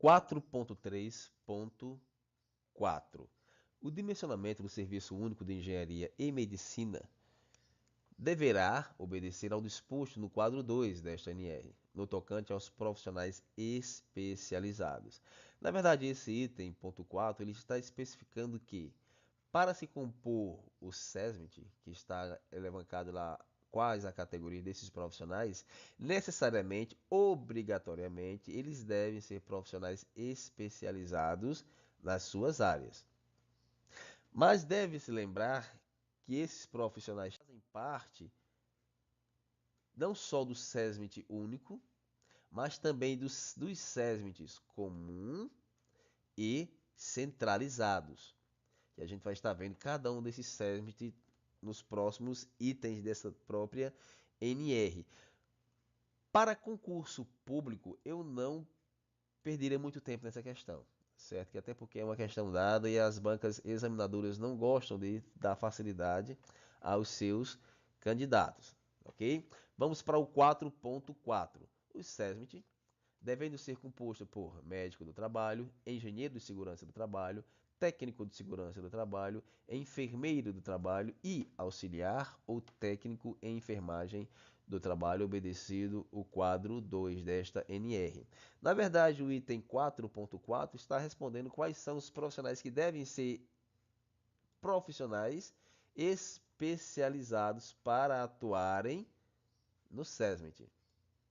4.3.4. O dimensionamento do Serviço Único de Engenharia e Medicina deverá obedecer ao disposto no quadro 2 desta NR, no tocante aos profissionais especializados. Na verdade, esse item, ponto 4, ele está especificando que, para se compor o SESMIT, que está elevancado lá quais a categoria desses profissionais, necessariamente, obrigatoriamente, eles devem ser profissionais especializados nas suas áreas. Mas deve-se lembrar que esses profissionais fazem parte não só do SESMIT único, mas também dos SESMITs comum e centralizados. E a gente vai estar vendo cada um desses SESMIT nos próximos itens dessa própria NR. Para concurso público, eu não perderia muito tempo nessa questão, certo? Que até porque é uma questão dada e as bancas examinadoras não gostam de dar facilidade aos seus candidatos, ok? Vamos para o 4.4. O SESMIT devendo ser composto por médico do trabalho, engenheiro de segurança do trabalho, técnico de segurança do trabalho, enfermeiro do trabalho e auxiliar ou técnico em enfermagem do trabalho, obedecido o quadro 2 desta NR. Na verdade, o item 4.4 está respondendo quais são os profissionais que devem ser profissionais especializados para atuarem no SESMIT.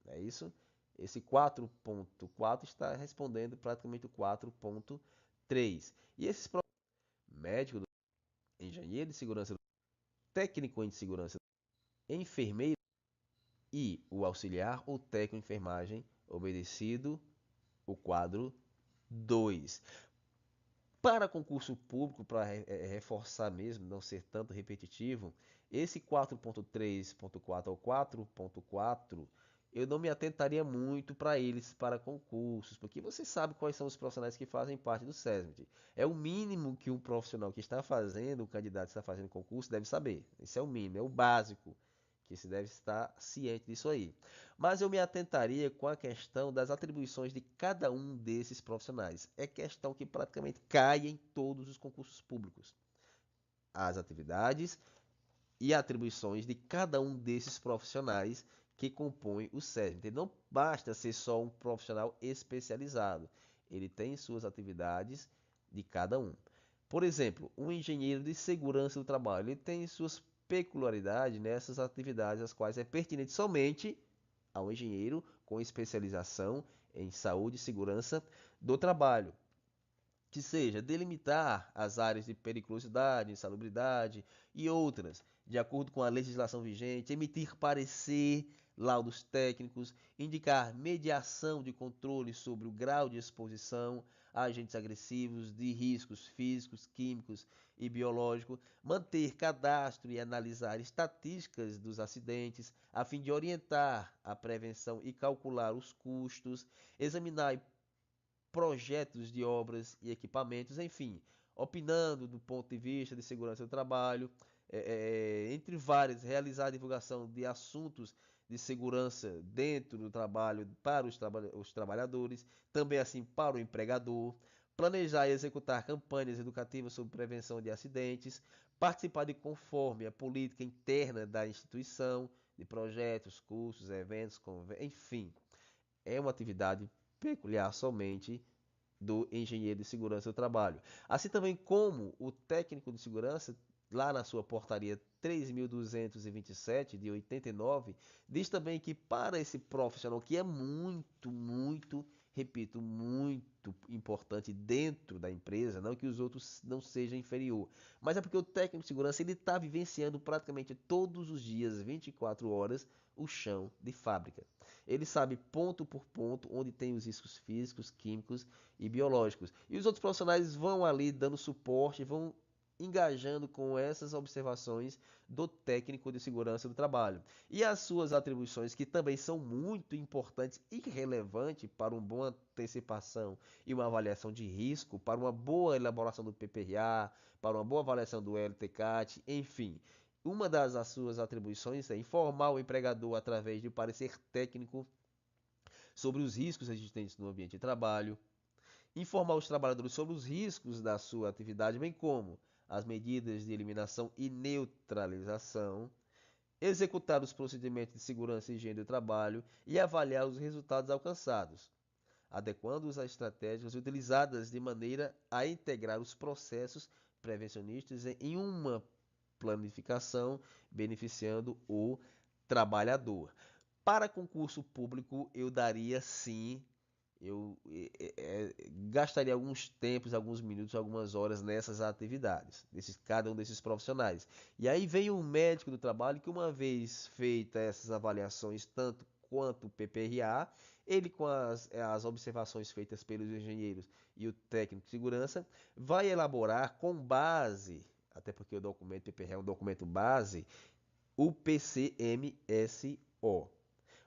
É isso? Esse 4.4 está respondendo praticamente o 4.3. E esses médico, engenheiro de segurança, técnico em segurança, enfermeiro e o auxiliar ou técnico em enfermagem, obedecido o quadro 2. Para concurso público, para reforçar mesmo, não ser tanto repetitivo, esse 4.3.4 ao 4.4 eu não me atentaria muito para eles para concursos, porque você sabe quais são os profissionais que fazem parte do SESMIT. É o mínimo que um profissional que está fazendo, o candidato que está fazendo concurso, deve saber. Esse é o mínimo, é o básico, que se deve estar ciente disso aí. Mas eu me atentaria com a questão das atribuições de cada um desses profissionais. É questão que praticamente cai em todos os concursos públicos. As atividades e atribuições de cada um desses profissionais que compõem o SESMIT. Não basta ser só um profissional especializado. Ele tem suas atividades de cada um. Por exemplo, um engenheiro de segurança do trabalho, ele tem suas peculiaridades nessas atividades, as quais é pertinente somente ao engenheiro com especialização em saúde e segurança do trabalho, que seja delimitar as áreas de periculosidade, insalubridade e outras, de acordo com a legislação vigente, emitir parecer, laudos técnicos, indicar mediação de controle sobre o grau de exposição a agentes agressivos, de riscos físicos, químicos e biológicos, manter cadastro e analisar estatísticas dos acidentes, a fim de orientar a prevenção e calcular os custos, examinar projetos de obras e equipamentos, enfim, opinando do ponto de vista de segurança do trabalho, entre vários, realizar a divulgação de assuntos de segurança dentro do trabalho para os trabalhadores, também assim para o empregador, planejar e executar campanhas educativas sobre prevenção de acidentes, participar de conforme a política interna da instituição, de projetos, cursos, eventos, enfim, é uma atividade peculiar somente do engenheiro de segurança do trabalho. Assim também como o técnico de segurança, lá na sua portaria 3.227 de 89, diz também que para esse profissional que é muito, repito, muito importante dentro da empresa, não que os outros não sejam inferior, mas é porque o técnico de segurança ele está vivenciando praticamente todos os dias, 24 horas, o chão de fábrica. Ele sabe ponto por ponto onde tem os riscos físicos, químicos e biológicos. E os outros profissionais vão ali dando suporte, vão engajando com essas observações do técnico de segurança do trabalho. E as suas atribuições, que também são muito importantes e relevantes para uma boa antecipação e uma avaliação de risco, para uma boa elaboração do PPRA, para uma boa avaliação do LTCAT, enfim. Uma das suas atribuições é informar o empregador através de parecer técnico sobre os riscos existentes no ambiente de trabalho, informar os trabalhadores sobre os riscos da sua atividade, bem como as medidas de eliminação e neutralização, executar os procedimentos de segurança e higiene do trabalho e avaliar os resultados alcançados, adequando-os às estratégias utilizadas de maneira a integrar os processos prevencionistas em uma planificação beneficiando o trabalhador. Para concurso público, eu daria sim, eu gastaria alguns tempos, alguns minutos, algumas horas nessas atividades, cada um desses profissionais. E aí vem o médico do trabalho que, uma vez feitas essas avaliações, tanto quanto o PPRA, ele com as observações feitas pelos engenheiros e o técnico de segurança, vai elaborar com base, até porque o documento PPRA é um documento base, o PCMSO.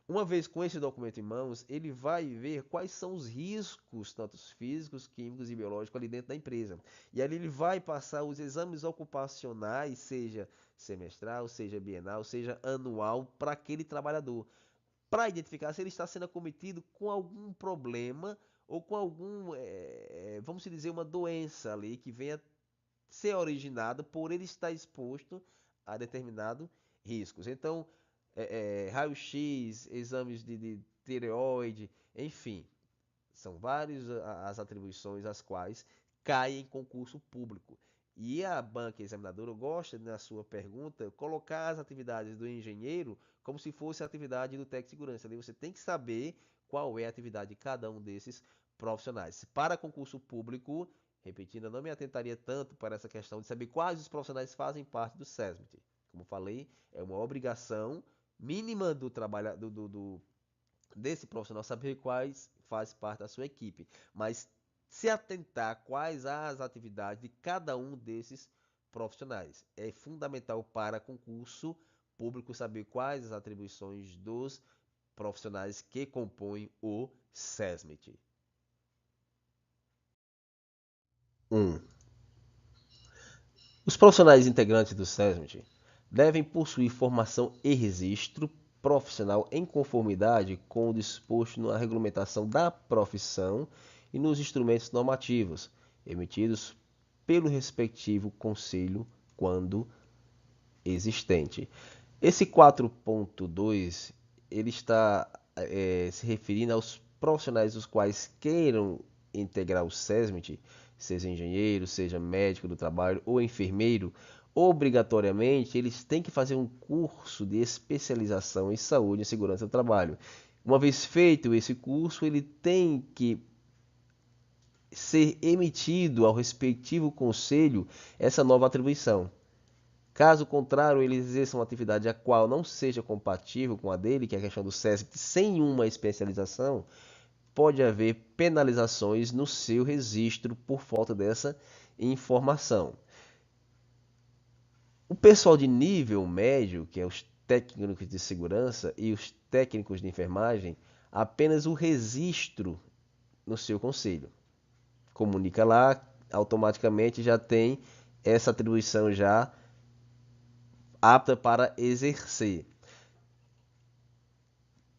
Uma vez com esse documento em mãos, ele vai ver quais são os riscos, tanto físicos, químicos e biológicos, ali dentro da empresa. E ali ele vai passar os exames ocupacionais, seja semestral, seja bienal, seja anual, para aquele trabalhador, para identificar se ele está sendo acometido com algum problema ou com algum, vamos dizer, uma doença ali que venha ser originada por ele estar exposto a determinados riscos. Então, raio-x, exames de tireoide, enfim, são várias as atribuições às quais caem em concurso público. E a banca examinadora gosta, na sua pergunta, colocar as atividades do engenheiro como se fosse a atividade do técnico de segurança. Ali você tem que saber qual é a atividade de cada um desses profissionais. Para concurso público, repetindo, eu não me atentaria tanto para essa questão de saber quais os profissionais fazem parte do SESMIT. Como falei, é uma obrigação mínima do trabalho desse profissional saber quais faz parte da sua equipe, mas se atentar quais as atividades de cada um desses profissionais. É fundamental para concurso público saber quais as atribuições dos profissionais que compõem o SESMIT. 1. Os profissionais integrantes do SESMIT devem possuir formação e registro profissional em conformidade com o disposto na regulamentação da profissão e nos instrumentos normativos emitidos pelo respectivo conselho quando existente. Esse 4.2 ele está se referindo aos profissionais os quais queiram integrar o SESMIT, seja engenheiro, seja médico do trabalho ou enfermeiro. Obrigatoriamente, eles têm que fazer um curso de especialização em saúde e segurança do trabalho. Uma vez feito esse curso, ele tem que ser emitido ao respectivo conselho essa nova atribuição. Caso contrário, eles exerçam uma atividade a qual não seja compatível com a dele, que é a questão do SESMIT, sem uma especialização, pode haver penalizações no seu registro por falta dessa informação. O pessoal de nível médio, que é os técnicos de segurança e os técnicos de enfermagem, apenas o registro no seu conselho. Comunica lá, automaticamente já tem essa atribuição já apta para exercer.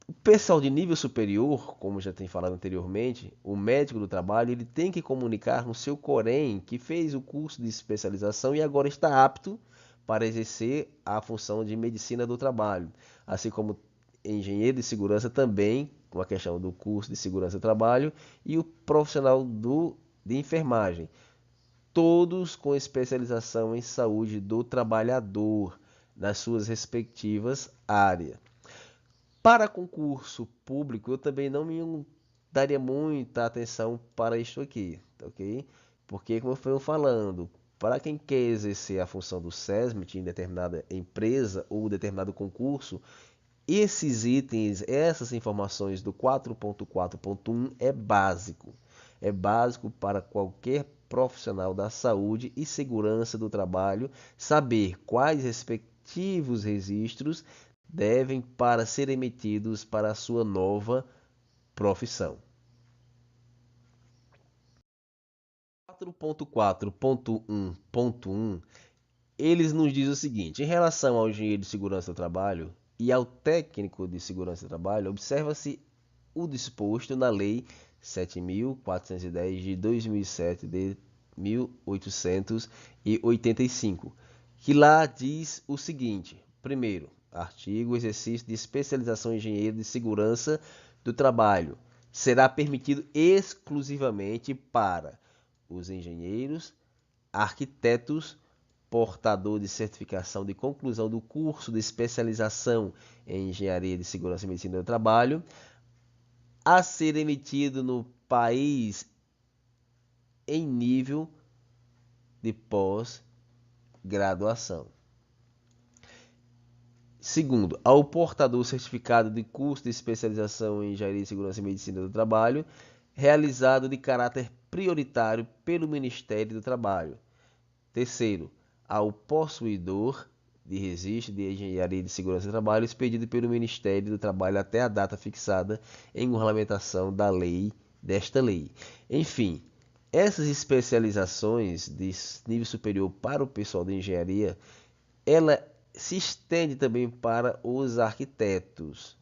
O pessoal de nível superior, como já tem falado anteriormente, o médico do trabalho, ele tem que comunicar no seu Corém que fez o curso de especialização e agora está apto para exercer a função de medicina do trabalho, assim como engenheiro de segurança também, com a questão do curso de segurança do trabalho, e o profissional de enfermagem, todos com especialização em saúde do trabalhador, nas suas respectivas áreas. Para concurso público, eu também não me daria muita atenção para isso aqui, ok? Porque, como eu fui falando, para quem quer exercer a função do SESMIT em determinada empresa ou determinado concurso, esses itens, essas informações do 4.4.1 é básico. É básico para qualquer profissional da saúde e segurança do trabalho saber quais respectivos registros devem para ser emitidos para a sua nova profissão. 4.4.1.1 eles nos diz o seguinte: em relação ao engenheiro de segurança do trabalho e ao técnico de segurança do trabalho, observa-se o disposto na Lei 7.410 de 2007 de 1885, que lá diz o seguinte: primeiro, artigo, exercício de especialização em engenheiro de segurança do trabalho será permitido exclusivamente para os engenheiros, arquitetos, portador de certificação de conclusão do curso de especialização em engenharia de segurança e medicina do trabalho, a ser emitido no país em nível de pós-graduação. Segundo, ao portador certificado de curso de especialização em engenharia de segurança e medicina do trabalho, realizado de caráter prioritário pelo Ministério do Trabalho. Terceiro, ao possuidor de registro de engenharia de segurança do trabalho expedido pelo Ministério do Trabalho até a data fixada em regulamentação desta lei. Enfim, essas especializações de nível superior para o pessoal de engenharia, ela se estende também para os arquitetos,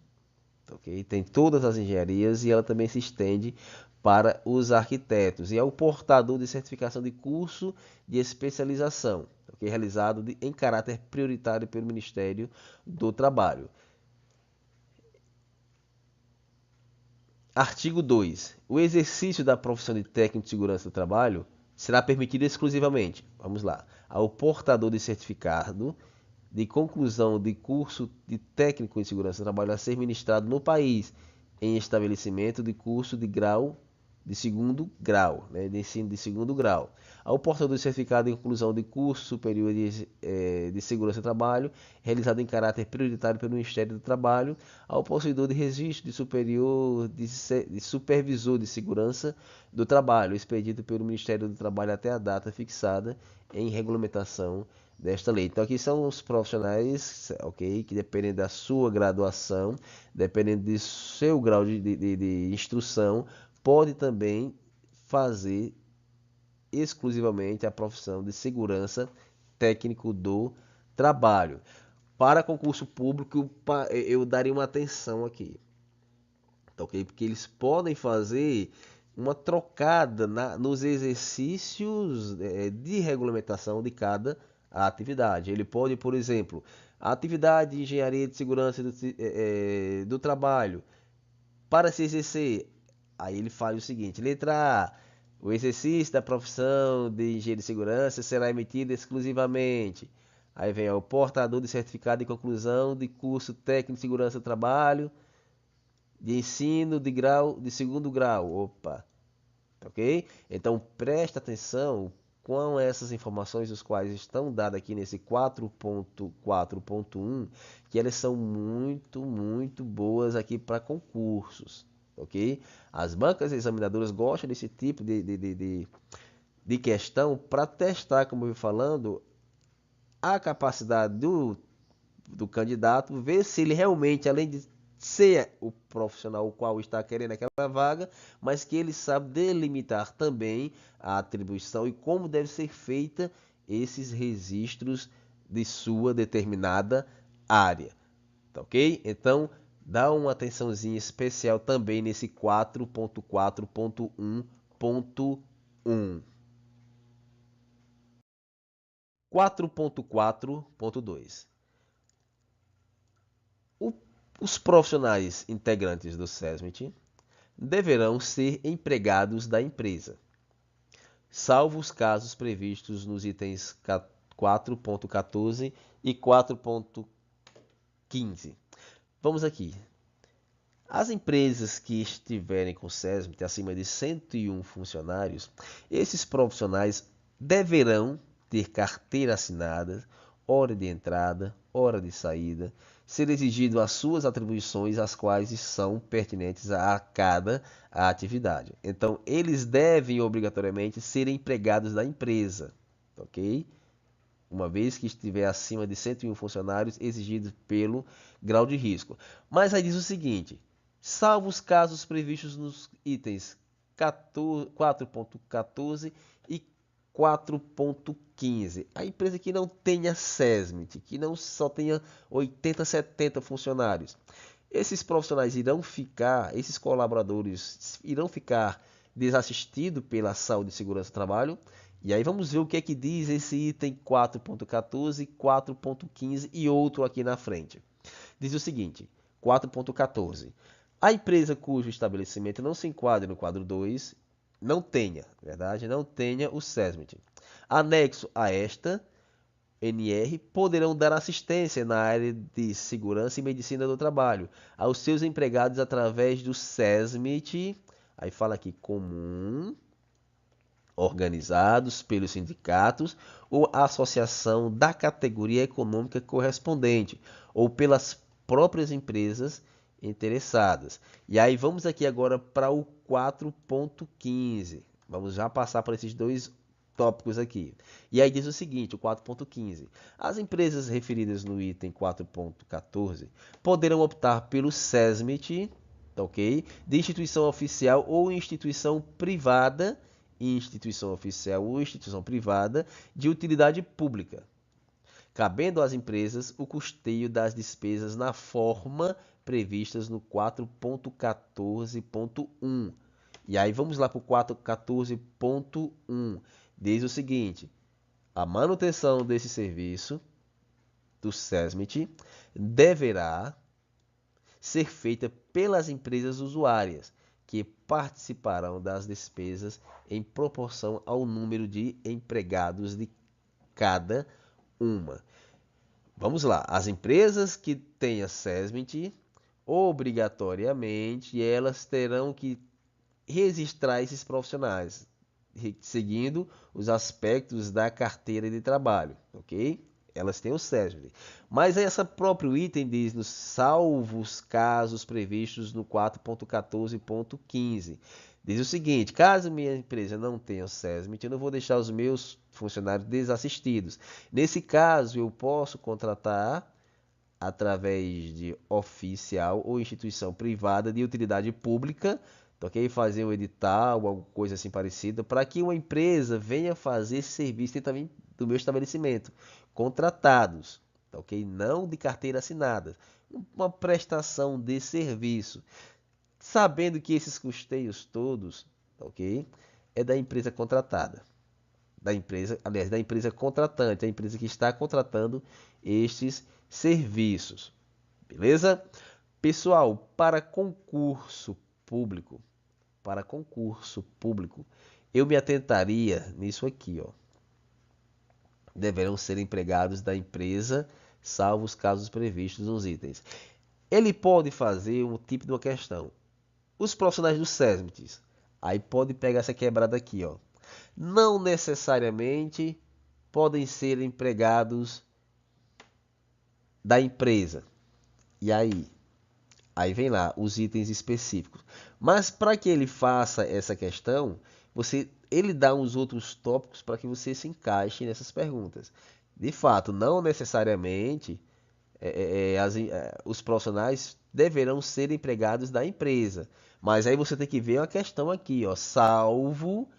ok? Tem todas as engenharias e ela também se estende para os arquitetos e é o portador de certificação de curso de especialização, okay? Realizado em caráter prioritário pelo Ministério do Trabalho. Artigo 2. O exercício da profissão de técnico de segurança do trabalho será permitido exclusivamente, vamos lá, ao portador de certificado de conclusão de curso de técnico em segurança do trabalho a ser ministrado no país em estabelecimento de curso de grau de segundo grau, né, de ensino de segundo grau. Ao portador de certificado de conclusão de curso superior de segurança do trabalho, realizado em caráter prioritário pelo Ministério do Trabalho, ao possuidor de registro de superior de supervisor de segurança do trabalho, expedido pelo Ministério do Trabalho até a data fixada em regulamentação desta lei. Então aqui são os profissionais, ok, que dependem da sua graduação, dependendo do seu grau de instrução, pode também fazer exclusivamente a profissão de segurança técnico do trabalho. Para concurso público, eu daria uma atenção aqui, tá, ok? Porque eles podem fazer uma trocada nos exercícios de regulamentação de cada atividade. Ele pode, por exemplo, a atividade de engenharia de segurança do trabalho, para se exercer, aí ele faz o seguinte: letra A, o exercício da profissão de engenheiro de segurança será emitido exclusivamente. Aí vem o portador de certificado de conclusão de curso técnico de segurança do trabalho, de ensino de segundo grau. Opa, ok? Então presta atenção com essas informações, os quais estão dadas aqui nesse 4.4.1, que elas são muito, muito boas aqui para concursos, ok? As bancas examinadoras gostam desse tipo de questão para testar, como eu fui falando, a capacidade do candidato, ver se ele realmente, além de ser o profissional o qual está querendo aquela vaga, mas que ele sabe delimitar também a atribuição e como deve ser feita esses registros de sua determinada área, tá ok? Então, dá uma atençãozinha especial também nesse 4.4.1.1. 4.4.2. Os profissionais integrantes do SESMIT deverão ser empregados da empresa, salvo os casos previstos nos itens 4.14 e 4.15. Vamos aqui. As empresas que estiverem com SESMIT acima de 101 funcionários, esses profissionais deverão ter carteira assinada, hora de entrada, hora de saída, ser exigido as suas atribuições, as quais são pertinentes a cada atividade. Então, eles devem obrigatoriamente ser empregados da empresa, ok? Uma vez que estiver acima de 101 funcionários exigidos pelo grau de risco. Mas aí diz o seguinte: salvo os casos previstos nos itens 4.14 e 4.15. A empresa que não tenha SESMIT, que não só tenha 80, 70 funcionários, esses colaboradores irão ficar desassistidos pela saúde e segurança do trabalho. E aí vamos ver o que é que diz esse item 4.14, 4.15 e outro aqui na frente. Diz o seguinte, 4.14. A empresa cujo estabelecimento não se enquadre no quadro 2 não tenha, verdade, não tenha o SESMIT. Anexo a esta, NR, poderão dar assistência na área de segurança e medicina do trabalho aos seus empregados através do SESMIT, aí fala aqui comum, organizados pelos sindicatos ou associação da categoria econômica correspondente, ou pelas próprias empresas interessadas. E aí vamos aqui agora para o 4.15. Vamos já passar por esses dois tópicos aqui. E aí diz o seguinte, o 4.15. As empresas referidas no item 4.14 poderão optar pelo SESMIT, ok? De instituição oficial ou instituição privada, instituição oficial ou instituição privada de utilidade pública, cabendo às empresas o custeio das despesas na forma previstas no 4.14.1. E aí vamos lá para o 4.14.1. Diz o seguinte: a manutenção desse serviço do SESMIT deverá ser feita pelas empresas usuárias, que participarão das despesas em proporção ao número de empregados de cada uma. Vamos lá, as empresas que tenham SESMIT, obrigatoriamente, elas terão que registrar esses profissionais, seguindo os aspectos da carteira de trabalho, ok? Elas têm o SESMIT. Mas esse próprio item diz nos salvos casos previstos no 4.14.15. Diz o seguinte: caso minha empresa não tenha o SESMIT, eu não vou deixar os meus funcionários desassistidos. Nesse caso, eu posso contratar através de oficial ou instituição privada de utilidade pública, ok? Fazer um edital ou alguma coisa assim parecida, para que uma empresa venha fazer esse serviço e também do meu estabelecimento, contratados, ok? Não de carteira assinada, uma prestação de serviço, sabendo que esses custeios todos, ok? É da empresa contratada, da empresa, aliás, da empresa contratante, a empresa que está contratando estes serviços, beleza? Pessoal, para concurso público, eu me atentaria nisso aqui, ó. Deverão ser empregados da empresa, salvo os casos previstos nos itens. Ele pode fazer um tipo de uma questão. Os profissionais do SESMIT, aí pode pegar essa quebrada aqui, ó. Não necessariamente podem ser empregados da empresa. E aí? Aí vem lá os itens específicos. Mas para que ele faça essa questão, ele dá uns outros tópicos para que você se encaixe nessas perguntas. De fato, não necessariamente os profissionais deverão ser empregados da empresa. Mas aí você tem que ver uma questão aqui, ó, salvo,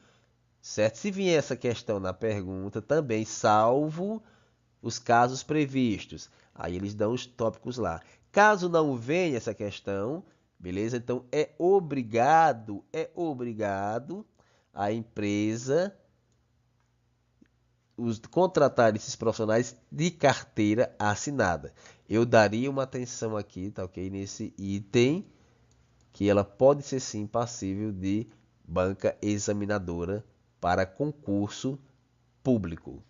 certo? Se vier essa questão na pergunta, também salvo os casos previstos. Aí eles dão os tópicos lá. Caso não venha essa questão, beleza? Então é obrigado a empresa contratar esses profissionais de carteira assinada. Eu daria uma atenção aqui, tá ok? Nesse item, que ela pode ser sim passível de banca examinadora para concurso público.